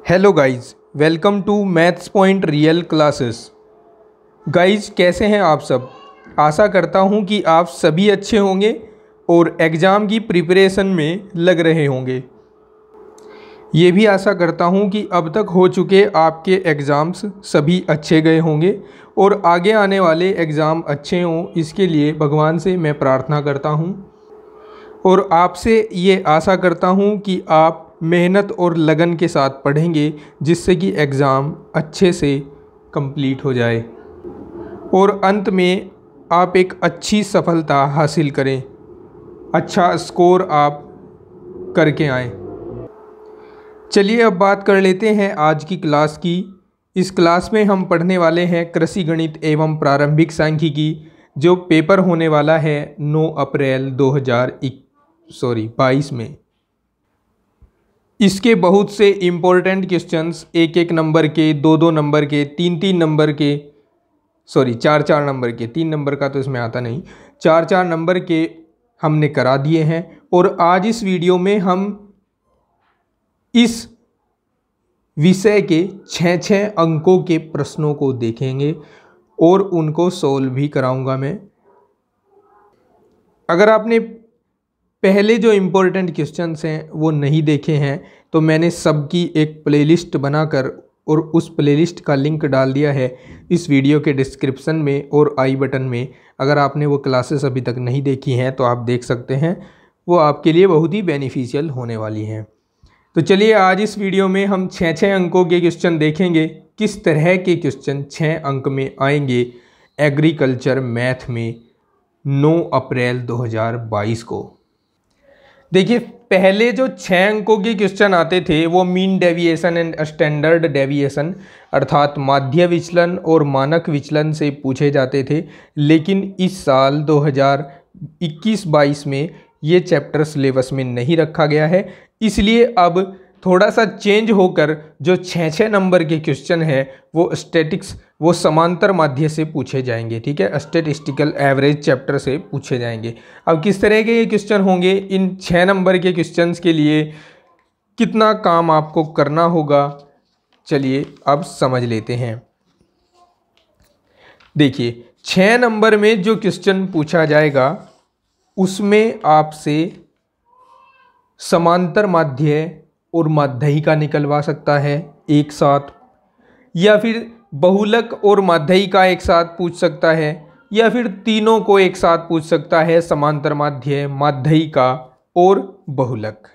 Hello guys, welcome to Maths Point Real Classes. Guys, कैसे हैं आप सब। आशा करता हूं कि आप सभी अच्छे होंगे और एग्ज़ाम की प्रिपरेशन में लग रहे होंगे। ये भी आशा करता हूं कि अब तक हो चुके आपके एग्ज़ाम्स सभी अच्छे गए होंगे और आगे आने वाले एग्ज़ाम अच्छे हों, इसके लिए भगवान से मैं प्रार्थना करता हूं। और आपसे ये आशा करता हूं कि आप मेहनत और लगन के साथ पढ़ेंगे, जिससे कि एग्ज़ाम अच्छे से कंप्लीट हो जाए और अंत में आप एक अच्छी सफलता हासिल करें, अच्छा स्कोर आप करके आएँ। चलिए अब बात कर लेते हैं आज की क्लास की। इस क्लास में हम पढ़ने वाले हैं कृषि गणित एवं प्रारंभिक सांख्यिकी, जो पेपर होने वाला है 9 अप्रैल 2022 में। इसके बहुत से इम्पोर्टेंट क्वेश्चंस, एक एक नंबर के, दो दो नंबर के, तीन तीन नंबर के, चार चार नंबर के, 3 नंबर का तो इसमें आता नहीं, 4 नंबर के हमने करा दिए हैं। और आज इस वीडियो में हम इस विषय के 6 अंकों के प्रश्नों को देखेंगे और उनको सोल्व भी कराऊंगा मैं। अगर आपने पहले जो इम्पोर्टेंट क्वेश्चंस हैं वो नहीं देखे हैं तो मैंने सबकी एक प्लेलिस्ट बनाकर और उस प्लेलिस्ट का लिंक डाल दिया है इस वीडियो के डिस्क्रिप्शन में और आई बटन में। अगर आपने वो क्लासेस अभी तक नहीं देखी हैं तो आप देख सकते हैं, वो आपके लिए बहुत ही बेनिफिशियल होने वाली हैं। तो चलिए आज इस वीडियो में हम 6 अंकों के क्वेश्चन देखेंगे। किस तरह के क्वेश्चन 6 अंक में आएंगे एग्रीकल्चर मैथ में 9 अप्रैल 2022 को। देखिए, पहले जो 6 अंकों के क्वेश्चन आते थे वो mean deviation and standard deviation अर्थात माध्य विचलन और मानक विचलन से पूछे जाते थे। लेकिन इस साल 2021-22 में ये चैप्टर सिलेबस में नहीं रखा गया है, इसलिए अब थोड़ा सा चेंज होकर जो 6 नंबर के क्वेश्चन है वो समांतर माध्य से पूछे जाएंगे। ठीक है, स्टैटिस्टिकल एवरेज चैप्टर से पूछे जाएंगे। अब किस तरह के ये क्वेश्चन होंगे, इन 6 नंबर के क्वेश्चंस के लिए कितना काम आपको करना होगा, चलिए अब समझ लेते हैं। देखिए, 6 नंबर में जो क्वेश्चन पूछा जाएगा उसमें आपसे समांतर माध्य और माध्यिका निकलवा सकता है एक साथ, या फिर बहुलक और माध्यिका एक साथ पूछ सकता है, या फिर तीनों को एक साथ पूछ सकता है, समांतर माध्य, माध्यिका और बहुलक।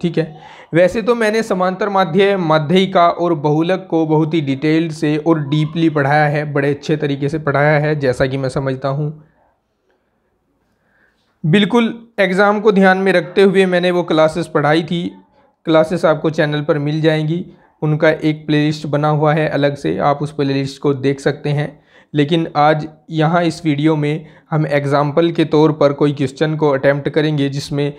ठीक है, वैसे तो मैंने समांतर माध्य, माध्यिका और बहुलक को बहुत ही डिटेल्ड से और डीपली पढ़ाया है, बड़े अच्छे तरीके से पढ़ाया है, जैसा कि मैं समझता हूँ। बिल्कुल एग्ज़ाम को ध्यान में रखते हुए मैंने वो क्लासेस पढ़ाई थी। क्लासेस आपको चैनल पर मिल जाएंगी, उनका एक प्लेलिस्ट बना हुआ है अलग से, आप उस प्लेलिस्ट को देख सकते हैं। लेकिन आज यहाँ इस वीडियो में हम एग्जाम्पल के तौर पर कोई क्वेश्चन को अटैम्प्ट करेंगे जिसमें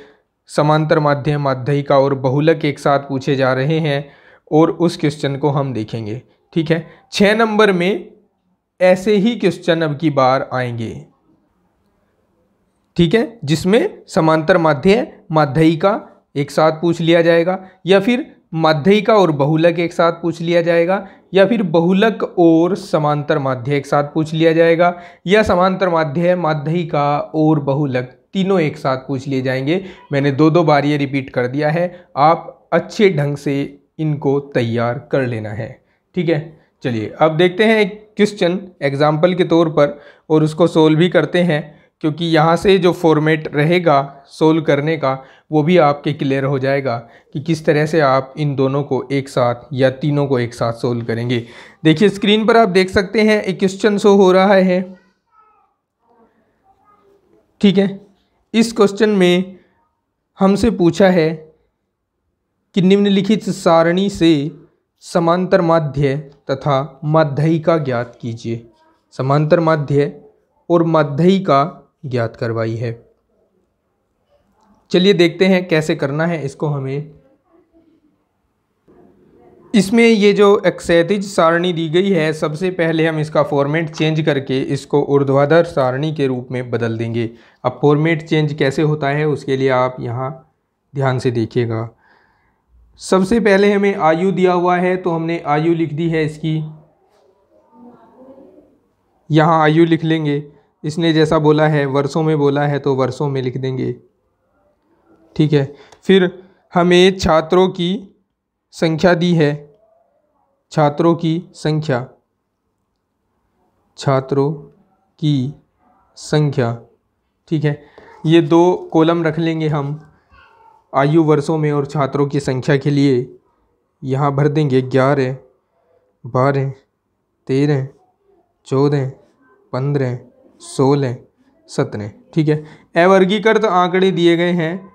समांतर माध्य, माध्यिका और बहुलक एक साथ पूछे जा रहे हैं और उस क्वेश्चन को हम देखेंगे। ठीक है, 6 नंबर में ऐसे ही क्वेश्चन अब की बार आएंगे। ठीक है, जिसमें समांतर माध्य, माध्यिका एक साथ पूछ लिया जाएगा, या फिर माध्यिका और बहुलक एक साथ पूछ लिया जाएगा, या फिर बहुलक और समांतर माध्य एक साथ पूछ लिया जाएगा, या समांतर माध्य, माध्यिका और बहुलक तीनों एक साथ पूछ लिए जाएंगे। मैंने 2 बार ये रिपीट कर दिया है, आप अच्छे ढंग से इनको तैयार कर लेना है। ठीक है, चलिए अब देखते हैं एक क्वेश्चन एग्जाम्पल के तौर पर और उसको सोल्व भी करते हैं, क्योंकि यहाँ से जो फॉर्मेट रहेगा सोल्व करने का वो भी आपके क्लियर हो जाएगा कि किस तरह से आप इन दोनों को एक साथ या तीनों को एक साथ सोल्व करेंगे। देखिए, स्क्रीन पर आप देख सकते हैं एक क्वेश्चन शो हो रहा है। ठीक है, इस क्वेश्चन में हमसे पूछा है कि निम्नलिखित सारणी से समांतर माध्य तथा माध्यिका ज्ञात कीजिए। समांतर माध्य और माध्यिका ज्ञात करवाई है। चलिए देखते हैं कैसे करना है इसको हमें। इसमें ये जो क्षैतिज सारणी दी गई है, सबसे पहले हम इसका फॉर्मेट चेंज करके इसको ऊर्ध्वाधर सारणी के रूप में बदल देंगे। अब फॉर्मेट चेंज कैसे होता है उसके लिए आप यहाँ ध्यान से देखिएगा। सबसे पहले हमें आयु दिया हुआ है तो हमने आयु लिख दी है इसकी, यहाँ आयु लिख लेंगे। इसने जैसा बोला है वर्षों में बोला है तो वर्षों में लिख देंगे, ठीक है। फिर हमें छात्रों की संख्या दी है, छात्रों की संख्या, छात्रों की संख्या, ठीक है। ये दो कॉलम रख लेंगे हम आयु वर्षों में और छात्रों की संख्या के लिए। यहाँ भर देंगे 11, 12, 13, 14, 15, 16, 17, ठीक है। अवर्गीकृत आंकड़े दिए गए हैं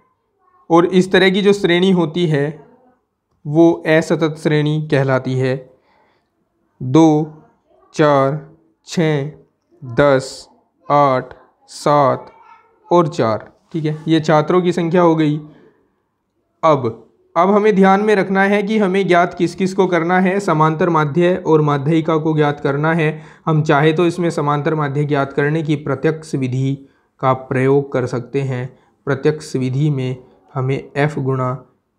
और इस तरह की जो श्रेणी होती है वो असतत श्रेणी कहलाती है। 2, 4, 6, 10, 8, 7 और 4, ठीक है। ये छात्रों की संख्या हो गई। अब हमें ध्यान में रखना है कि हमें ज्ञात किस किस को करना है, समांतर माध्य और माध्यिका को ज्ञात करना है। हम चाहे तो इसमें समांतर माध्य ज्ञात करने की प्रत्यक्ष विधि का प्रयोग कर सकते हैं। प्रत्यक्ष विधि में हमें f गुणा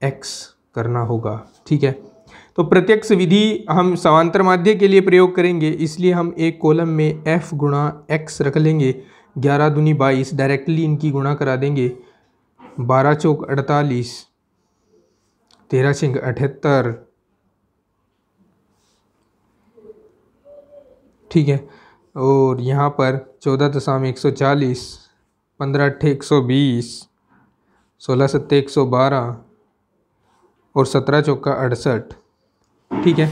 x करना होगा, ठीक है। तो प्रत्यक्ष विधि हम समांतर माध्य के लिए प्रयोग करेंगे, इसलिए हम एक कॉलम में f गुणा x रख लेंगे। 11 दूनी 22, डायरेक्टली इनकी गुणा करा देंगे। 12 चौक 48, 13 छिंग 78, ठीक है। और यहाँ पर 14.140, 15 अट्ठे 120, 16 सत्ते 112 और 17 चौका 68, ठीक है।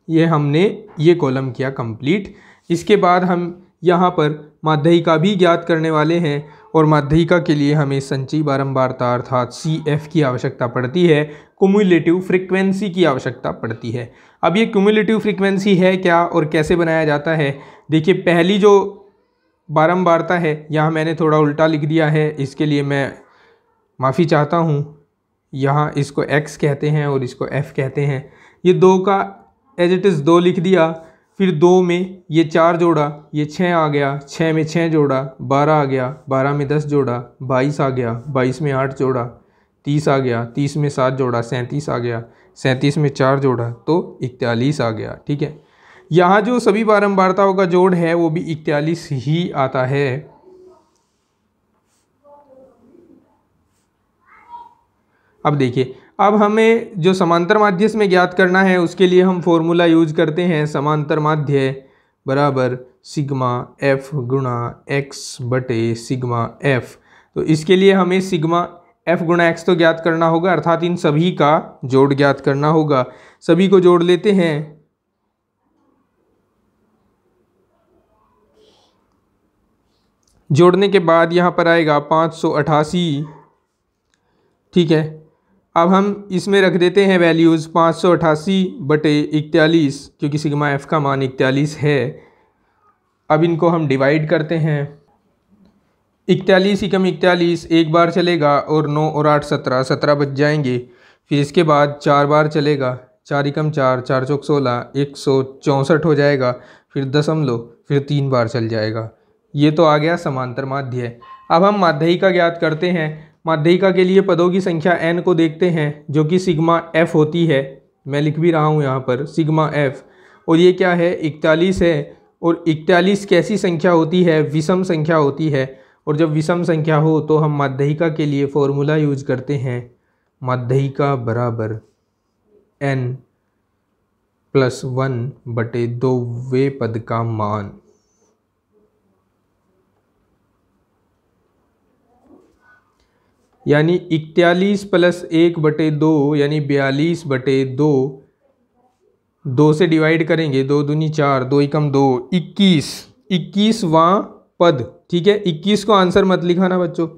ये हमने ये कॉलम किया कंप्लीट। इसके बाद हम यहाँ पर माध्यिका भी ज्ञात करने वाले हैं और माध्यिका के लिए हमें संचयी बारंबारता अर्थात CF की आवश्यकता पड़ती है, क्युमुलेटिव फ्रीक्वेंसी की आवश्यकता पड़ती है। अब ये क्युमुलेटिव फ्रीक्वेंसी है क्या और कैसे बनाया जाता है? देखिए, पहली जो बारंबारता है यहाँ मैंने थोड़ा उल्टा लिख दिया है, इसके लिए मैं माफ़ी चाहता हूँ। यहाँ इसको x कहते हैं और इसको f कहते हैं। ये 2 का एज इट इज़ 2 लिख दिया, फिर 2 में ये 4 जोड़ा, ये 6 आ गया, 6 में 6 जोड़ा, 12 आ गया, 12 में 10 जोड़ा, 22 आ गया, 22 में 8 जोड़ा, 30 आ गया, 30 में 7 जोड़ा, 37 आ गया, 37 में 4 जोड़ा तो 41 आ गया, ठीक है। यहाँ जो सभी बारंबारताओं का जोड़ है वो भी 41 ही आता है। अब देखिए, अब हमें जो समांतर माध्य में ज्ञात करना है उसके लिए हम फॉर्मूला यूज करते हैं। समांतर माध्य बराबर सिग्मा f गुणा x बटे सिग्मा f। तो इसके लिए हमें सिग्मा f गुणा x तो ज्ञात करना होगा, अर्थात इन सभी का जोड़ ज्ञात करना होगा। सभी को जोड़ लेते हैं। जोड़ने के बाद यहाँ पर आएगा 588, ठीक है। अब हम इसमें रख देते हैं वैल्यूज़ 588 बटे 41, क्योंकि सिग्मा f का मान 41 है। अब इनको हम डिवाइड करते हैं। 41 एकम 41 एक बार चलेगा और 9 और 8 17, 17 बच जाएंगे। फिर इसके बाद 4 बार चलेगा, 4 एकम 4, 4 चौक 16, 164 हो जाएगा। फिर दशमलव, फिर 3 बार चल जाएगा। ये तो आ गया समांतर माध्य। अब हम माध्यिका ज्ञात करते हैं। माध्यिका के लिए पदों की संख्या n को देखते हैं, जो कि सिग्मा f होती है। मैं लिख भी रहा हूँ यहाँ पर सिग्मा f, और ये क्या है 41 है। और 41 कैसी संख्या होती है? विषम संख्या होती है। और जब विषम संख्या हो तो हम माध्यिका के लिए फॉर्मूला यूज करते हैं, माध्यिका बराबर n + 1 बटे 2वें पद का मान। यानी 41 + 1 बटे 2 यानी 42 बटे 2, 2 से डिवाइड करेंगे, 2 दूनी 4, 2 एकम 2, 21, 21वां पद, ठीक है। 21 को आंसर मत लिखाना बच्चों,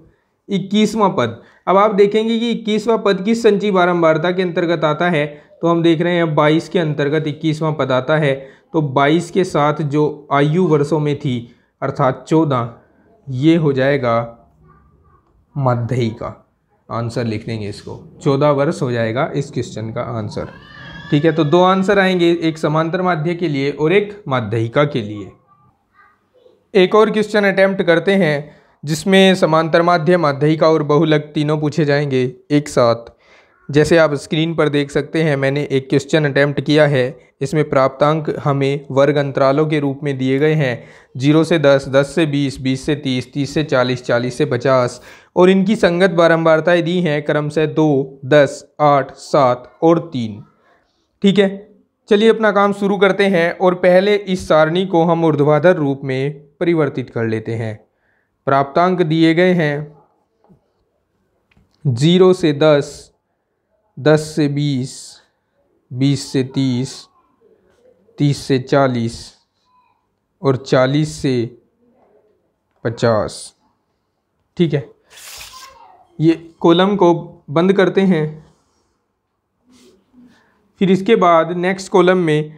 21वां पद। अब आप देखेंगे कि 21वां पद किस संचयी बारंबारता के अंतर्गत आता है, तो हम देख रहे हैं 22 के अंतर्गत 21वां पद आता है। तो 22 के साथ जो आयु वर्षों में थी अर्थात 14, ये हो जाएगा माध्यिका। आंसर लिख देंगे इसको, 14 वर्ष हो जाएगा इस क्वेश्चन का आंसर, ठीक है। तो 2 आंसर आएंगे, एक समांतर माध्य के लिए और एक माध्यिका के लिए। एक और क्वेश्चन अटेम्प्ट करते हैं जिसमें समांतर माध्य, माध्यिका और बहुलक तीनों पूछे जाएंगे एक साथ। जैसे आप स्क्रीन पर देख सकते हैं, मैंने एक क्वेश्चन अटैम्प्ट किया है। इसमें प्राप्तांक हमें वर्ग अंतरालों के रूप में दिए गए हैं 0 से 10, 10 से 20, 20 से 30, 30 से 40, 40 से 50 और इनकी संगत बारंबारताएं दी हैं क्रमशः 2, 10, 8, 7 और 3। ठीक है, चलिए अपना काम शुरू करते हैं और पहले इस सारणी को हम ऊर्ध्वाधर रूप में परिवर्तित कर लेते हैं। प्राप्तांक दिए गए हैं 0 से 10, 10 से 20, 20 से 30, 30 से 40 और 40 से 50। ठीक है, ये कॉलम को बंद करते हैं। फिर इसके बाद नेक्स्ट कॉलम में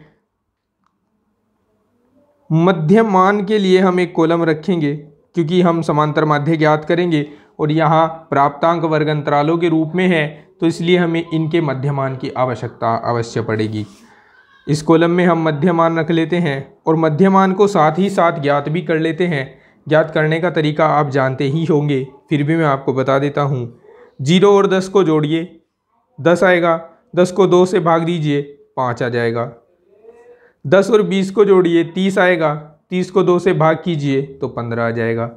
मध्यमान के लिए हम एक कॉलम रखेंगे, क्योंकि हम समांतर माध्य ज्ञात करेंगे और यहाँ प्राप्तांक वर्ग अंतरालों के रूप में है, तो इसलिए हमें इनके मध्यमान की आवश्यकता अवश्य पड़ेगी। इस कॉलम में हम मध्यमान रख लेते हैं और मध्यमान को साथ ही साथ ज्ञात भी कर लेते हैं। ज्ञात करने का तरीका आप जानते ही होंगे, फिर भी मैं आपको बता देता हूँ। 0 और 10 को जोड़िए, 10 आएगा। 10 को 2 से भाग दीजिए, 5 आ जाएगा। 10 और 20 को जोड़िए, 30 आएगा। 30 को 2 से भाग कीजिए तो 15 आ जाएगा।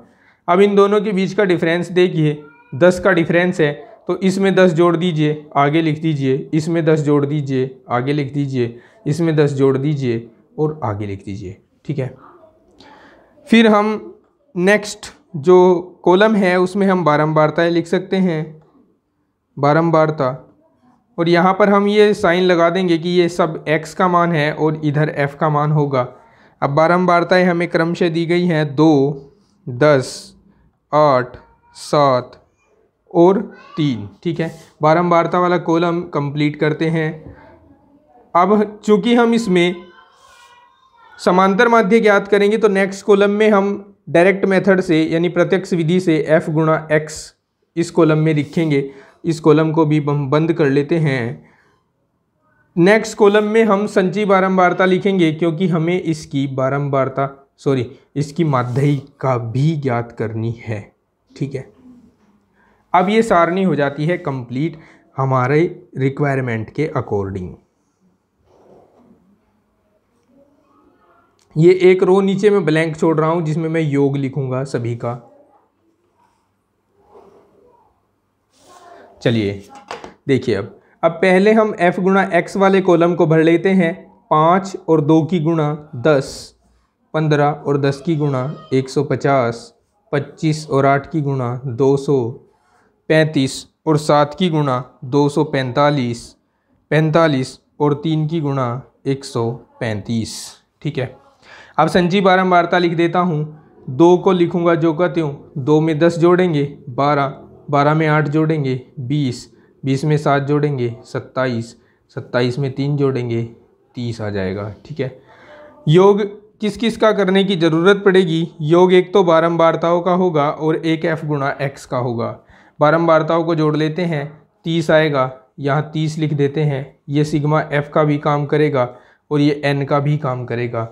अब इन दोनों के बीच का डिफरेंस देखिए, 10 का डिफरेंस है, तो इसमें 10 जोड़ दीजिए, आगे लिख दीजिए। इसमें 10 जोड़ दीजिए, आगे लिख दीजिए। इसमें 10 जोड़ दीजिए और आगे लिख दीजिए। ठीक है, फिर हम नेक्स्ट जो कॉलम है उसमें हम बारंबारताएं लिख सकते हैं, बारंबारता। और यहाँ पर हम ये साइन लगा देंगे कि ये सब x का मान है और इधर f का मान होगा। अब बारंबारताएं हमें क्रमशः दी गई हैं 2, 10, 8, 7 और 3। ठीक है, बारंबारता वाला कॉलम कंप्लीट करते हैं। अब चूंकि हम इसमें समांतर माध्य ज्ञात करेंगे, तो नेक्स्ट कॉलम में हम डायरेक्ट मेथड से यानी प्रत्यक्ष विधि से f गुणा x इस कॉलम में लिखेंगे। इस कॉलम को भी हम बंद कर लेते हैं। नेक्स्ट कॉलम में हम संचयी बारंबारता लिखेंगे, क्योंकि हमें इसकी इसकी माध्यिका भी ज्ञात करनी है। ठीक है, अब ये सारणी हो जाती है कंप्लीट हमारे रिक्वायरमेंट के अकॉर्डिंग। ये एक रो नीचे में ब्लैंक छोड़ रहा हूं जिसमें मैं योग लिखूंगा सभी का। चलिए देखिए, अब पहले हम f गुणा x वाले कॉलम को भर लेते हैं। 5 और 2 की गुणा 10, 15 और 10 की गुणा 150, 25 और 8 की गुणा 200, 35 और 7 की गुणा 245, 45 और 3 की गुणा 135। ठीक है, अब संचयी बारंबारता लिख देता हूँ। 2 को लिखूँगा जो का त्यों, 2 में 10 जोड़ेंगे 12, 12 में 8 जोड़ेंगे 20, 20 में 7 जोड़ेंगे 27, 27 में 3 जोड़ेंगे 30 आ जाएगा। ठीक है, योग किस किस का करने की ज़रूरत पड़ेगी? योग एक तो बारंबारताओं का होगा और एक f गुणा x का होगा। बारंबारताओं को जोड़ लेते हैं, 30 आएगा, यहाँ 30 लिख देते हैं। ये सिग्मा f का भी काम करेगा और ये n का भी काम करेगा।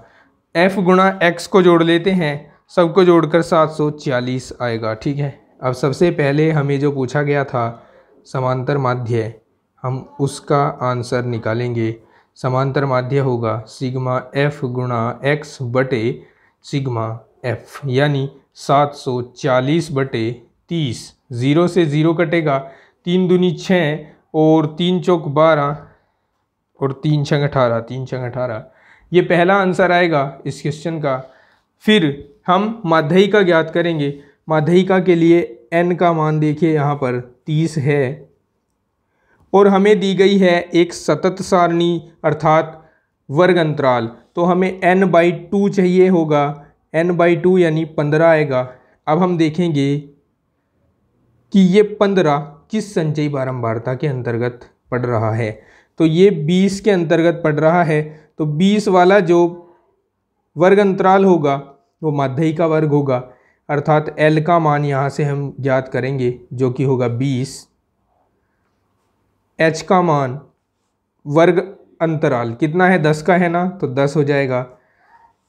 f गुणा x को जोड़ लेते हैं, सबको जोड़कर 740 आएगा। ठीक है, अब सबसे पहले हमें जो पूछा गया था समांतर माध्य, हम उसका आंसर निकालेंगे। समांतर माध्य होगा सिग्मा f गुणा x बटे सिग्मा f, यानी 740 बटे 30। 0 से 0 कटेगा, 3 दूनी 6 और 3 चौक 12 और 3 छंग 18, 3 छंग 18। ये पहला आंसर आएगा इस क्वेश्चन का। फिर हम माध्यिका ज्ञात करेंगे। माध्यिका के लिए n का मान देखिए यहाँ पर 30 है और हमें दी गई है एक सतत सारणी अर्थात वर्ग अंतराल, तो हमें n/2 चाहिए होगा। n/2 यानी 15 आएगा। अब हम देखेंगे कि ये 15 किस संचयी बारंबारता के अंतर्गत पड़ रहा है। तो ये 20 के अंतर्गत पड़ रहा है, तो 20 वाला जो वर्ग अंतराल होगा वो माध्यिका वर्ग होगा, अर्थात L का मान यहाँ से हम ज्ञात करेंगे जो कि होगा 20। H का मान वर्ग अंतराल कितना है, 10 का है ना, तो 10 हो जाएगा।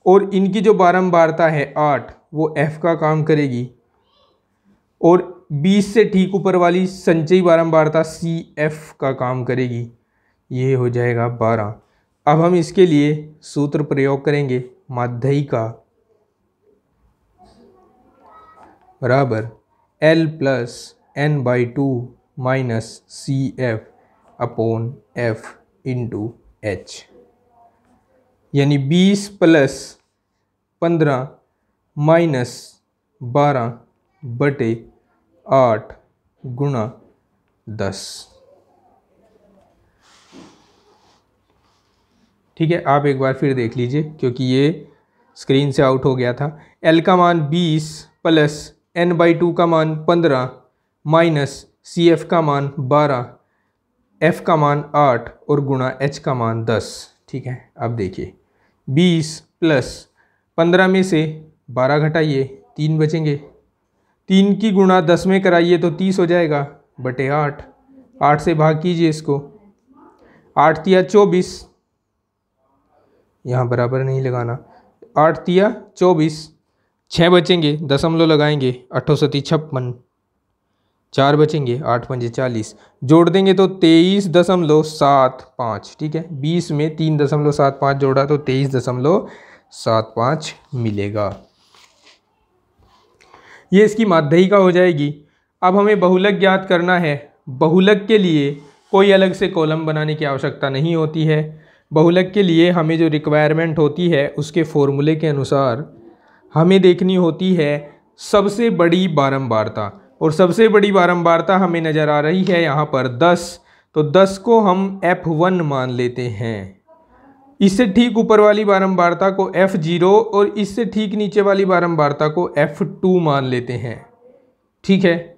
और इनकी जो बारंबारता है 8, वो F का काम करेगी। और 20 से ठीक ऊपर वाली संचयी बारंबारता CF का काम करेगी, ये हो जाएगा 12। अब हम इसके लिए सूत्र प्रयोग करेंगे, माध्यिका का बराबर L plus N/2 minus CF upon F into H, यानी 20 प्लस 15 माइनस 12 बटे 8 गुणा 10। ठीक है, आप एक बार फिर देख लीजिए क्योंकि ये स्क्रीन से आउट हो गया था। L का मान 20 प्लस N/2 का मान 15 माइनस CF का मान 12, F का मान 8 और गुणा H का मान 10। ठीक है, अब देखिए 20 प्लस 15 में से 12 घटाइए, 3 बचेंगे, 3 की गुणा 10 में कराइए तो 30 हो जाएगा बटे 8, 8 से भाग कीजिए इसको, 8 तिया 24, यहाँ बराबर नहीं लगाना, 8 तिया 24, 6 बचेंगे, दशमलव लगाएंगे, 8 सती 56, 4 बचेंगे, 8 पंजे 40, जोड़ देंगे तो 23.75। ठीक है, 20 में 3.75 जोड़ा तो 23.75 मिलेगा। ये इसकी माध्यिका हो जाएगी। अब हमें बहुलक ज्ञात करना है। बहुलक के लिए कोई अलग से कॉलम बनाने की आवश्यकता नहीं होती है। बहुलक के लिए हमें जो रिक्वायरमेंट होती है उसके फॉर्मूले के अनुसार हमें देखनी होती है सबसे बड़ी बारंबारता, और सबसे बड़ी बारंबारता हमें नज़र आ रही है यहाँ पर 10, तो 10 को हम F1 मान लेते हैं। इससे ठीक ऊपर वाली बारंबारता को F0 और इससे ठीक नीचे वाली बारंबारता को F2 मान लेते हैं। ठीक है,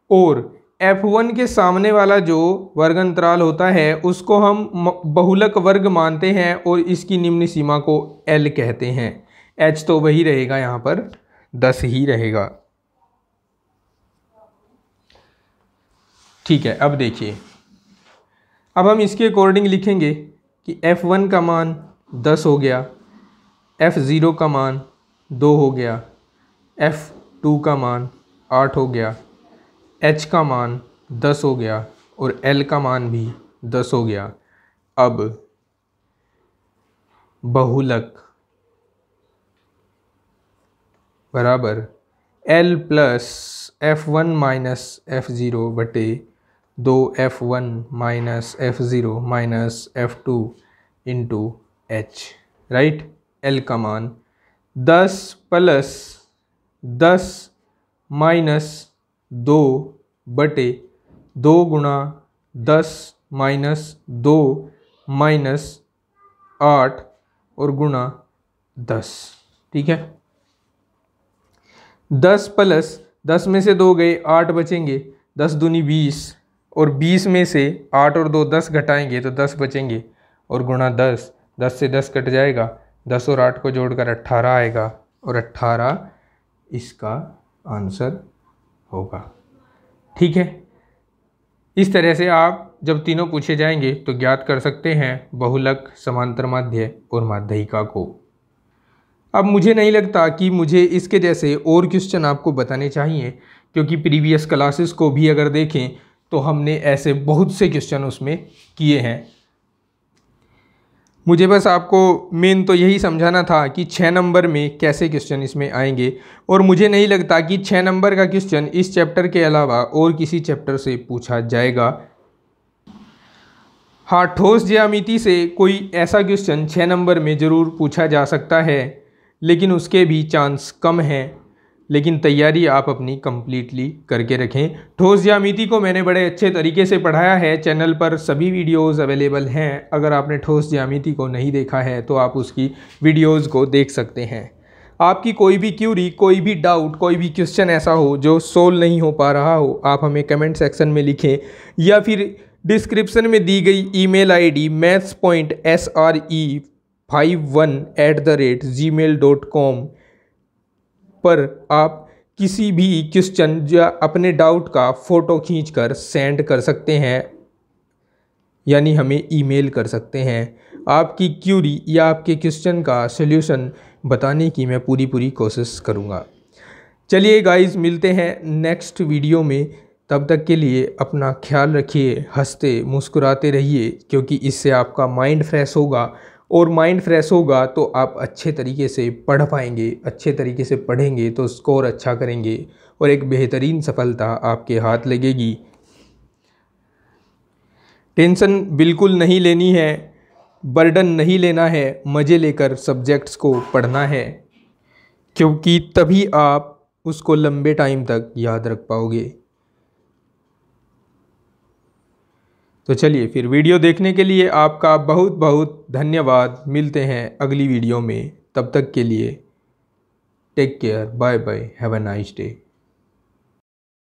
और F1 के सामने वाला जो वर्ग अंतराल होता है उसको हम बहुलक वर्ग मानते हैं और इसकी निम्न सीमा को L कहते हैं। H तो वही रहेगा, यहाँ पर 10 ही रहेगा। ठीक है, अब देखिए, अब हम इसके अकॉर्डिंग लिखेंगे कि F1 का मान 10 हो गया, F0 का मान 2 हो गया, F2 का मान 8 हो गया, H का मान 10 हो गया और L का मान भी 10 हो गया। अब बहुलक बराबर L plus F1 minus F0 बटे 2F1 minus F0 minus F2 into H, right. L का मान 10 प्लस 10 माइनस 2 बटे 2 गुणा 10 माइनस 2 माइनस 8 और गुणा 10। ठीक है, 10 प्लस 10 में से 2 गए, 8 बचेंगे, 10 दूनी 20 और 20 में से 8 और 2 10 घटाएंगे तो 10 बचेंगे और गुणा 10, 10 से 10 कट जाएगा, 10 और 8 को जोड़कर 18 आएगा और 18 इसका आंसर होगा। ठीक है, इस तरह से आप जब तीनों पूछे जाएंगे तो ज्ञात कर सकते हैं बहुलक, समांतर माध्य और माध्यिका को। अब मुझे नहीं लगता कि मुझे इसके जैसे और क्वेश्चन आपको बताने चाहिए, क्योंकि प्रीवियस क्लासेस को भी अगर देखें तो हमने ऐसे बहुत से क्वेश्चन उसमें किए हैं। मुझे बस आपको मेन तो यही समझाना था कि 6 नंबर में कैसे क्वेश्चन इसमें आएंगे, और मुझे नहीं लगता कि 6 नंबर का क्वेश्चन इस चैप्टर के अलावा और किसी चैप्टर से पूछा जाएगा। हाँ, ठोस ज्यामिति से कोई ऐसा क्वेश्चन 6 नंबर में ज़रूर पूछा जा सकता है, लेकिन उसके भी चांस कम हैं। लेकिन तैयारी आप अपनी कंप्लीटली करके रखें। ठोस ज्यामिति को मैंने बड़े अच्छे तरीके से पढ़ाया है, चैनल पर सभी वीडियोस अवेलेबल हैं। अगर आपने ठोस ज्यामिति को नहीं देखा है तो आप उसकी वीडियोस को देख सकते हैं। आपकी कोई भी क्यूरी, कोई भी डाउट, कोई भी क्वेश्चन ऐसा हो जो सोल्व नहीं हो पा रहा हो, आप हमें कमेंट सेक्शन में लिखें या फिर डिस्क्रिप्शन में दी गई ईमेल आईडी mathspointsre51@gmail.com पर आप किसी भी क्वेश्चन या अपने डाउट का फ़ोटो खींचकर सेंड कर सकते हैं, यानी हमें ईमेल कर सकते हैं। आपकी क्यूरी या आपके क्वेश्चन का सल्यूशन बताने की मैं पूरी कोशिश करूँगा। चलिए गाइस, मिलते हैं नेक्स्ट वीडियो में। तब तक के लिए अपना ख्याल रखिए, हंसते मुस्कुराते रहिए, क्योंकि इससे आपका माइंड फ्रेश होगा, और माइंड फ्रेश होगा तो आप अच्छे तरीके से पढ़ पाएंगे, अच्छे तरीके से पढ़ेंगे तो स्कोर अच्छा करेंगे और एक बेहतरीन सफलता आपके हाथ लगेगी। टेंशन बिल्कुल नहीं लेनी है, बर्डन नहीं लेना है, मज़े लेकर सब्जेक्ट्स को पढ़ना है, क्योंकि तभी आप उसको लंबे टाइम तक याद रख पाओगे। तो चलिए फिर, वीडियो देखने के लिए आपका बहुत बहुत धन्यवाद। मिलते हैं अगली वीडियो में, तब तक के लिए take care, bye bye, have a nice day.